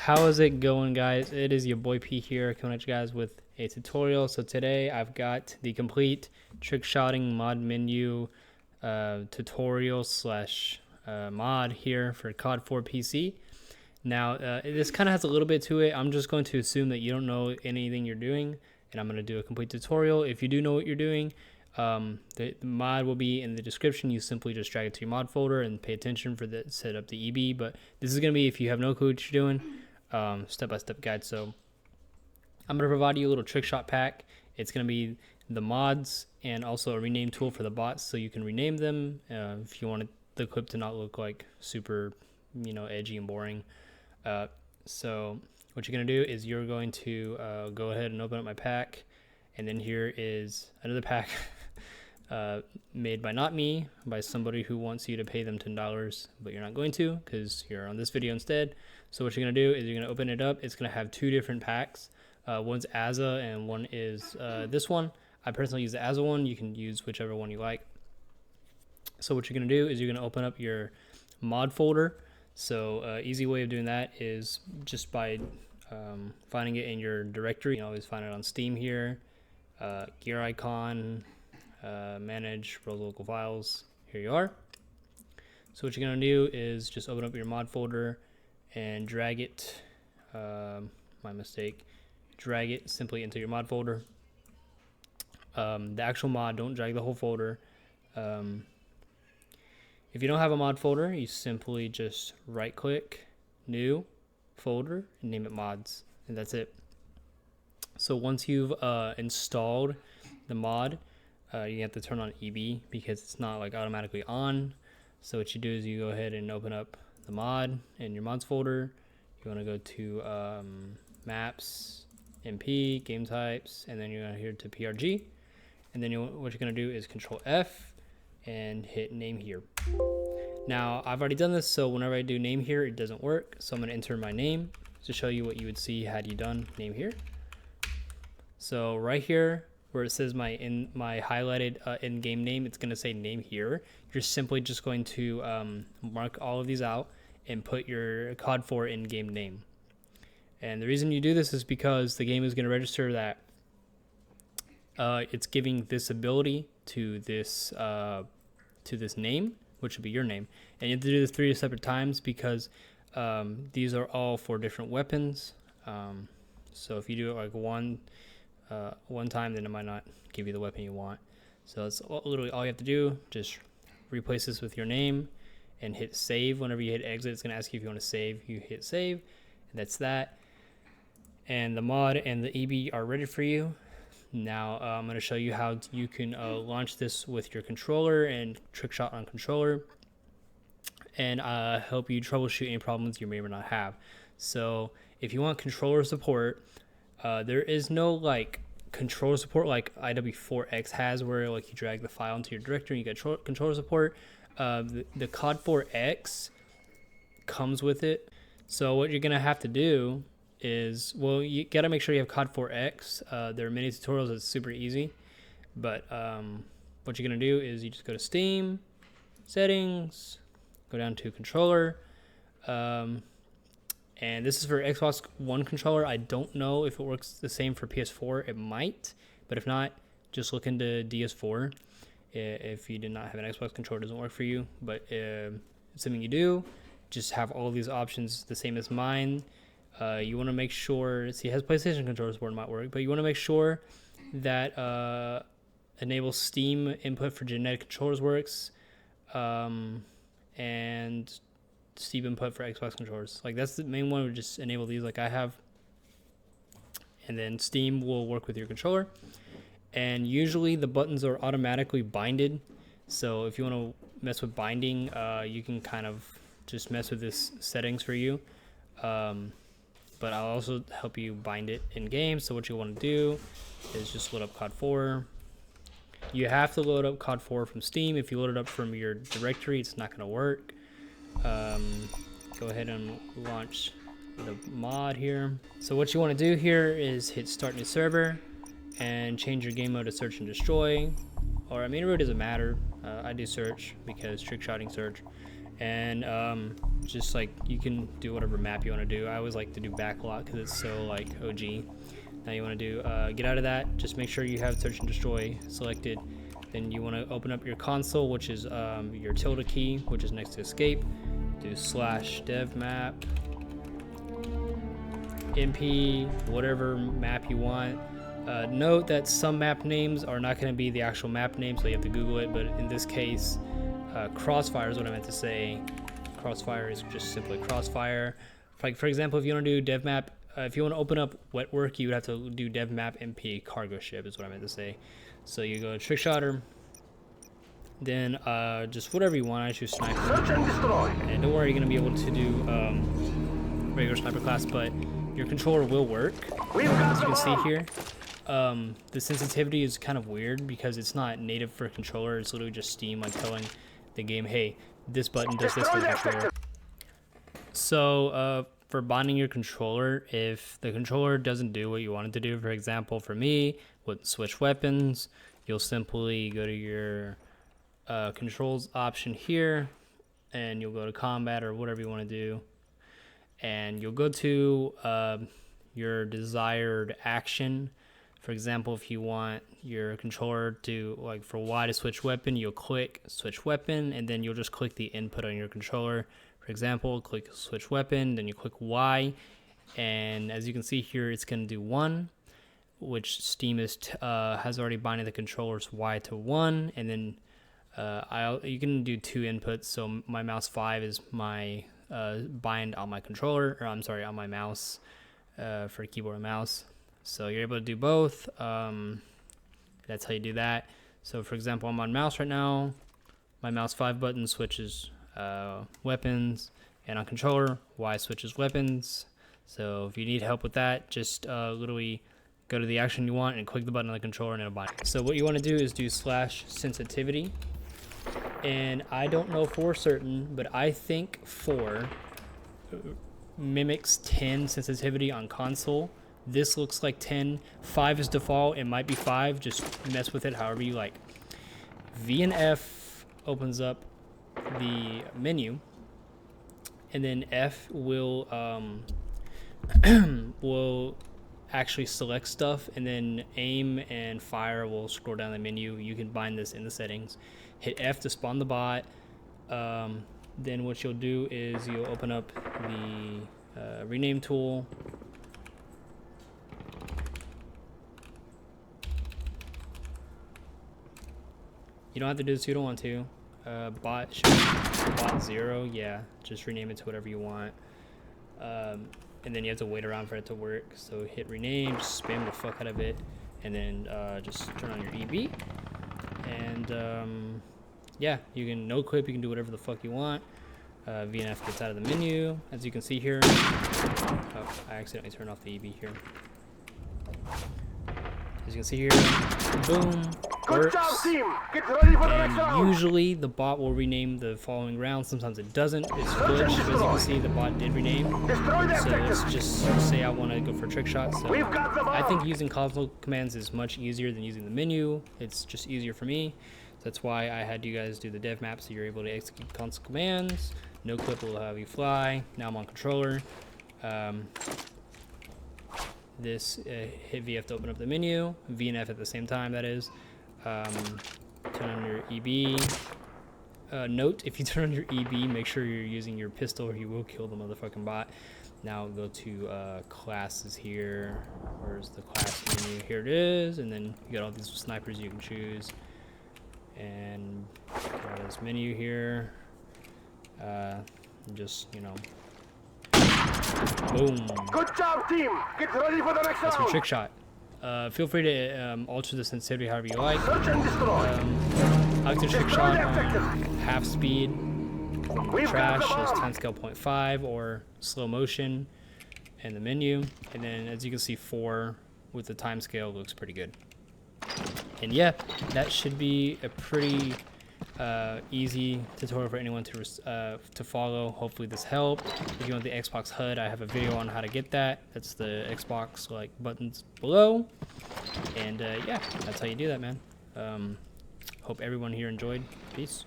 How is it going, guys? It is your boy P here, coming at you guys with a tutorial. So today I've got the complete trick shotting mod menu tutorial slash mod here for CoD4 PC. Now this kind of has a little bit to it. I'm just going to assume that you don't know anything you're doing, and I'm going to do a complete tutorial. If you do know what you're doing, the mod will be in the description. You simply just drag it to your mod folder and pay attention for the set up the EB. But this is going to be if you have no clue what you're doing, step-by-step guide. So I'm going to provide you a little trick shot pack. It's going to be the mods and also a rename tool for the bots, so you can rename them if you want the clip to not look like super, edgy and boring. So what you're going to do is you're going to go ahead and open up my pack, and then here is another pack made by not me, by somebody who wants you to pay them $10, but you're not going to because you're on this video instead. So what you're going to do is you're going to open it up. It's going to have two different packs. One's Asa and one is this one. I personally use the Asa one. You can use whichever one you like. So what you're going to do is you're going to open up your mod folder. So easy way of doing that is just by finding it in your directory. You can always find it on Steam here, gear icon, manage roll local files. Here you are. So what you're going to do is just open up your mod folder and drag it, my mistake, drag it simply into your mod folder. The actual mod, don't drag the whole folder. If you don't have a mod folder, you simply just right click, new folder, and name it mods, and that's it. So once you've installed the mod, you have to turn on EB because it's not like automatically on. So what you do is you go ahead and open up the mod in your mods folder. You want to go to maps, MP, game types, and then you're going to here to PRG. And then what you're going to do is Control F and hit name here. Now I've already done this, so whenever I do name here, it doesn't work. So I'm going to enter my name to show you what you would see had you done name here. So right here where it says my highlighted in-game name, it's going to say name here. You're simply just going to mark all of these out and put your CoD4 in-game name. And the reason you do this is because the game is going to register that it's giving this ability to this name, which would be your name. And you have to do this 3 separate times because these are all for different weapons. So if you do it like one time, then it might not give you the weapon you want. So that's literally all you have to do. Just replace this with your name and hit save. Whenever you hit exit, it's going to ask you if you want to save. You hit save, and that's that. And the mod and the EB are ready for you. Now I'm going to show you how you can launch this with your controller and Trickshot on controller, and help you troubleshoot any problems you may or may not have. So if you want controller support, there is no like controller support like IW4X has, where like you drag the file into your directory and you get controller support. The CoD4X comes with it. So what you're gonna have to do is, well, you gotta make sure you have CoD4X. There are many tutorials that's super easy, but what you're gonna do is you just go to Steam, settings, go down to controller, and this is for Xbox One controller. I don't know if it works the same for PS4. It might, but if not, just look into DS4. If you did not have an Xbox controller, it doesn't work for you, but assuming you do, just have all these options the same as mine. You want to make sure, see, it has PlayStation controller support, might work, but you want to make sure that enable Steam input for genetic controllers works, and Steam input for Xbox controllers. Like that's the main one. We just enable these like I have, and then Steam will work with your controller. And usually the buttons are automatically binded, so if you want to mess with binding, you can kind of just mess with this settings for you. But I'll also help you bind it in game. So what you want to do is just load up CoD4. You have to load up CoD4 from Steam. If you load it up from your directory, it's not going to work. Go ahead and launch the mod here. So what you want to do here is hit start new server and change your game mode to search and destroy, or I mean, it really doesn't matter. I do search because trick shotting search. and just like you can do whatever map you want to do. I always like to do backlot because it's so like OG. Now you want to do get out of that. Just make sure you have search and destroy selected. Then you want to open up your console, which is your tilde key, which is next to escape. Do /dev map mp whatever map you want. Note that some map names are not going to be the actual map name, so you have to Google it. But in this case, Crossfire is what I meant to say. Crossfire is just simply Crossfire. Like for example, if you want to do dev map, if you want to open up wet work, you would have to do dev map mp cargo ship is what I meant to say. So you go to Trickshotter, then just whatever you want. I choose sniper, and don't worry, you're gonna be able to do regular sniper class, but your controller will work. As you can see here, the sensitivity is kind of weird because it's not native for a controller. It's literally just Steam like telling the game, hey, this button does this for the controller. So for binding your controller, if the controller doesn't do what you want it to do, for example, for me, with switch weapons, you'll simply go to your controls option here, and you'll go to combat or whatever you want to do, and you'll go to your desired action. For example, if you want your controller to, like for Y to switch weapon, you'll click switch weapon, and then you'll just click the input on your controller. For example, click switch weapon, then you click Y, and as you can see here, it's going to do 1, which Steam is has already binded the controller's Y to 1, and then you can do 2 inputs. So my mouse 5 is my bind on my controller, or I'm sorry, on my mouse for keyboard and mouse. So you're able to do both. That's how you do that. So for example, I'm on mouse right now. My mouse 5 button switches weapons, and on controller, Y switches weapons. So if you need help with that, just literally go to the action you want and click the button on the controller and it'll bind. So what you want to do is do /sensitivity, and I don't know for certain, but I think 4 mimics 10 sensitivity on console. This looks like 10. 5 is default. It might be 5. Just mess with it however you like. V and F opens up the menu, and then F will will actually select stuff, and then aim and fire will scroll down the menu. You can bind this in the settings. Hit F to spawn the bot. Then what you'll do is you'll open up the rename tool. You don't have to do this if you don't want to. Bot should be bot 0. Yeah, just rename it to whatever you want. And then you have to wait around for it to work. So hit rename, just spam the fuck out of it, and then just turn on your EB. And yeah, you can no clip, you can do whatever the fuck you want. VNF gets out of the menu, as you can see here. Oh, I accidentally turned off the EB here. As you can see here, boom, works. And usually the bot will rename the following round. Sometimes it doesn't. It's glitched. As you can see, the bot did rename. So let's just say I want to go for Trickshot. So I think using console commands is much easier than using the menu. It's just easier for me. That's why I had you guys do the dev map, so you're able to execute console commands. No clip will have you fly. Now I'm on controller. This hit VF to open up the menu, VNF at the same time, that is. Turn on your EB. Note, if you turn on your EB, make sure you're using your pistol or you will kill the motherfucking bot. Now go to classes here. Where's the class menu? Here it is, and then you got all these snipers you can choose. And got this menu here. Just, you know, boom. Good job, team. Get ready for the next That's round. for Trickshot. Feel free to alter the sensitivity however you like. Search and destroy. I like to Trickshot on half speed. Trash is bomb. timescale 0.5 or slow motion in the menu. And then as you can see, 4 with the timescale looks pretty good. And yeah, that should be a pretty easy tutorial for anyone to follow. Hopefully this helped. If you want the Xbox HUD, I have a video on how to get that. That's the Xbox like buttons below. And yeah, that's how you do that, man. Hope everyone here enjoyed. Peace.